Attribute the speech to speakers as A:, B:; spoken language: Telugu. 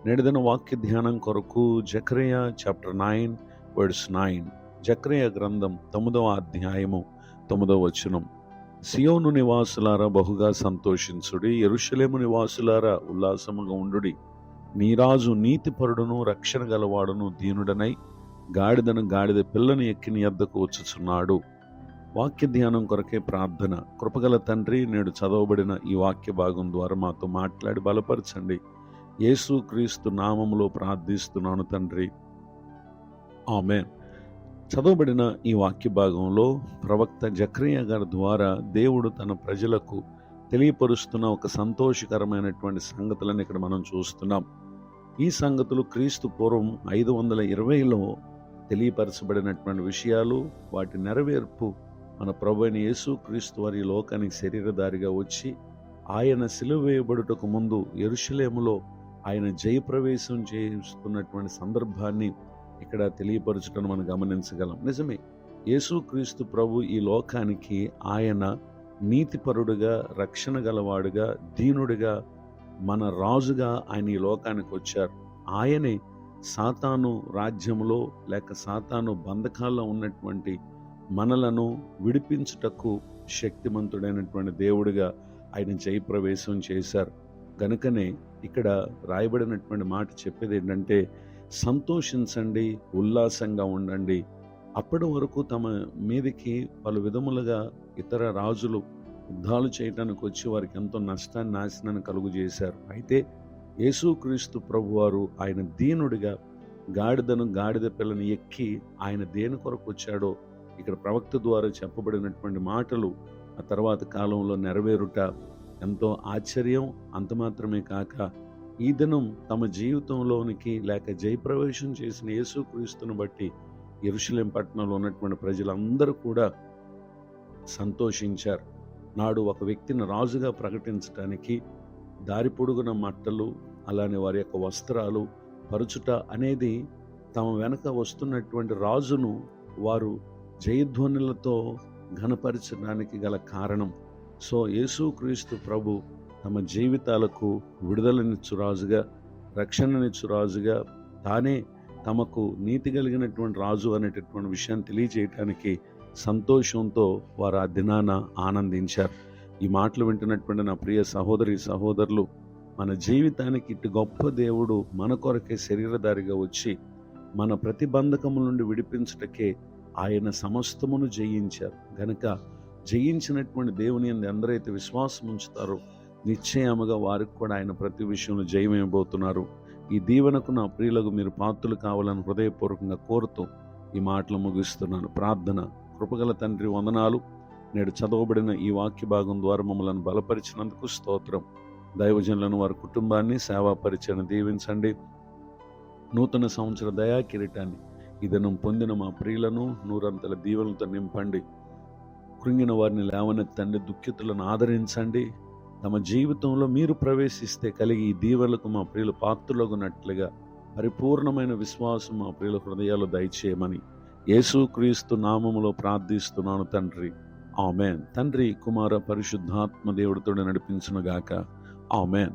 A: నేటిదిన వాక్య ధ్యానం కొరకు జకరియా చాప్టర్ 9 వర్స్ 9. జకరియా గ్రంథం 9వ అధ్యాయము 9వ వచనం. సియోను నివాసులారా బహుగా సంతోషించుడి, యెరూషలేము నివాసులారా ఉల్లాసముగా ఉండుడి. నీ రాజు నీతిపరుడును రక్షణ గలవాడును దీనుడనై గాడిద పిల్లని ఎక్కి నీ యొద్దకు వచ్చుచున్నాడు. వాక్య ధ్యానం కొరకే ప్రార్థన. కృపగల తండ్రి, నేడు చదవబడిన ఈ వాక్య భాగం ద్వారా మాతో మాట్లాడి బలపరచండి. యేసు క్రీస్తు నామములో ప్రార్థిస్తున్నాను తండ్రి, ఆమేన్. చదవబడిన ఈ వాక్య భాగంలో ప్రవక్త జకరియా గారి ద్వారా దేవుడు తన ప్రజలకు తెలియపరుస్తున్న ఒక సంతోషకరమైనటువంటి సంగతులను ఇక్కడ మనం చూస్తున్నాం. ఈ సంగతులు క్రీస్తు పూర్వం 520లో తెలియపరచబడినటువంటి విషయాలు. వాటి నెరవేర్పు మన ప్రభువైన యేసు క్రీస్తు వారి లోకానికి శరీరధారిగా వచ్చి ఆయన సిలువ వేయబడుటకు ముందు యెరూషలేములో ఆయన జయప్రవేశం చేస్తున్నటువంటి సందర్భాన్ని ఇక్కడ తెలియపరచడం మనం గమనించగలం. నిజమే, యేసుక్రీస్తు ప్రభు ఈ లోకానికి ఆయన నీతిపరుడుగా, రక్షణ గలవాడుగా, దీనుడిగా, మన రాజుగా ఆయన ఈ లోకానికి వచ్చారు. ఆయనే సాతాను రాజ్యంలో లేక సాతాను బంధకాల్లో ఉన్నటువంటి మనలను విడిపించుటకు శక్తిమంతుడైనటువంటి దేవుడిగా ఆయన జయప్రవేశం చేశారు. గనుకనే ఇక్కడ రాయబడినటువంటి మాట చెప్పేది ఏంటంటే, సంతోషించండి, ఉల్లాసంగా ఉండండి. అప్పటి వరకు తమ మీదికి పలు విధములుగా ఇతర రాజులు యుద్ధాలు చేయడానికి వచ్చి వారికి ఎంతో నష్టాన్ని, నాశనాన్ని కలుగు చేశారు. అయితే యేసుక్రీస్తు ప్రభువారు ఆయన దీనుడిగా గాడిద పిల్లని ఎక్కి ఆయన దేని కొరకు వచ్చాడో ఇక్కడ ప్రవక్త ద్వారా చెప్పబడినటువంటి మాటలు ఆ తర్వాత కాలంలో నెరవేరుట ఎంతో ఆశ్చర్యం. అంత మాత్రమే కాక ఈ దినం తమ జీవితంలోనికి లేక జయప్రవేశం చేసిన యేసుక్రీస్తును బట్టి యెరూషలేము పట్టణంలో ఉన్నటువంటి ప్రజలందరూ కూడా సంతోషించారు. నాడు ఒక వ్యక్తిని రాజుగా ప్రకటించడానికి దారి పొడుగున మట్టలు, అలానే వారి యొక్క వస్త్రాలు పరుచుట అనేది తమ వెనక వస్తున్నటువంటి రాజును వారు జయధ్వనులతో ఘనపరచడానికి గల కారణం. సో యేసుక్రీస్తు ప్రభు తమ జీవితాలకు విడుదలనిచ్చు రాజుగా, రక్షణనిచ్చు రాజుగా, తానే తమకు నీతి కలిగినటువంటి రాజు అనేటటువంటి విషయాన్ని తెలియజేయటానికి సంతోషంతో వారు ఆ దినాన ఆనందించారు. ఈ మాటలు వింటున్నటువంటి నా ప్రియ సహోదరి సహోదరులు, మన జీవితానికి ఇటు గొప్ప దేవుడు మన కొరకే శరీరధారిగా వచ్చి మన ప్రతిబంధకముల నుండి విడిపించుటకే ఆయన సమస్తమును జయించారు. గనుక జయించినటువంటి దేవుని యందు ఎందరైతే విశ్వాసం ఉంచుతారో నిశ్చయముగా వారికి కూడా ఆయన ప్రతి విషయంలో జయమైపోతున్నారు. ఈ దీవెనకు నా ప్రియులకు మీరు పాత్రలు కావాలని హృదయపూర్వకంగా కోరుతూ ఈ మాటలు ముగిస్తున్నాను. ప్రార్థన. కృపగల తండ్రి, వందనాలు. నేడు చదవబడిన ఈ వాక్య భాగం ద్వారా మమ్మల్ని బలపరిచినందుకు స్తోత్రం. దైవజనులను, వారి కుటుంబాన్ని, సేవా పరిచయను దీవించండి. నూతన సంవత్సర దయా కిరీటాన్ని ఈ దినం పొందిన మా ప్రియులను నూరంతల దీవెనలతో నింపండి. కృంగిన వారిని లేవనెత్తండి, దుఃఖితులను ఆదరించండి. తమ జీవితంలో మీరు ప్రవేశిస్తే కలిగి ఈ దీవెనలకు మా ప్రియులు పాత్రులగునట్లుగా పరిపూర్ణమైన విశ్వాసం మా ప్రియుల హృదయాలు దయచేయమని యేసుక్రీస్తు నామములో ప్రార్థిస్తున్నాను తండ్రి, ఆమేన్. తండ్రి, కుమార, పరిశుద్ధాత్మ దేవుడితో నడిపించునుగాక, ఆమేన్.